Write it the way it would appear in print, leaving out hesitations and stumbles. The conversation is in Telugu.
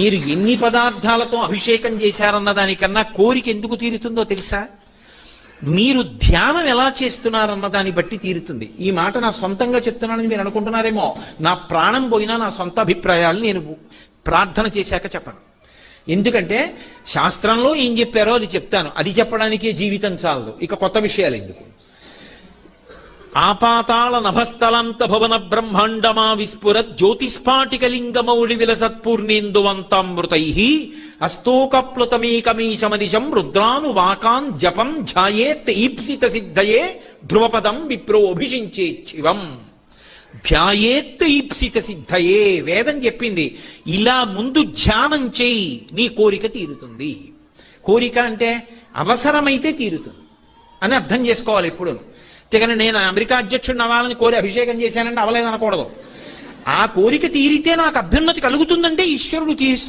మీరు ఎన్ని పదార్థాలతో అభిషేకం చేశారన్న దానికన్నా కోరిక ఎందుకు తీరుతుందో తెలుసా? మీరు ధ్యానం ఎలా చేస్తున్నారన్న దాన్ని బట్టి తీరుతుంది. ఈ మాట నా సొంతంగా చెప్తున్నానని మీరు అనుకుంటున్నారేమో. నా ప్రాణం పోయినా నా సొంత అభిప్రాయాలు నేను ప్రార్థన చేశాక చెప్పను. ఎందుకంటే శాస్త్రంలో ఏం చెప్పారో అది చెప్తాను. అది చెప్పడానికే జీవితం చాలదు, ఇక కొత్త విషయాలు ఎందుకు. ఆపాతాళ నభస్థలంత భవన బ్రహ్మాండమా విస్ఫురత్ జ్యోతిస్ఫాటికలింగమౌళి విలసత్పూర్ణేందువంతామృతై అస్తోకప్లుతమేకమీశమనిశం రుద్రాను వాకాన్ జపం ధ్యాయేత్ ఈప్సిత సిద్ధయే ధ్రువపదం విప్రోభిషించేచ్చివం. ధ్యాయేత్ ఈప్సిత సిద్ధయే వేదం చెప్పింది. ఇలా ముందు ధ్యానం చేయి, నీ కోరిక తీరుతుంది. కోరిక అంటే అవసరమైతే తీరుతుంది అని అర్థం చేసుకోవాలి ఎప్పుడు. తెగని నేను అమెరికా అధ్యక్షుడిని అవ్వాలని కోరి అభిషేకం చేశానంటే అవలేదనకూడదు. ఆ కోరిక తీరితే నాకు అభ్యున్నతి కలుగుతుందంటే ఈశ్వరుడు తీరుస్తాడు.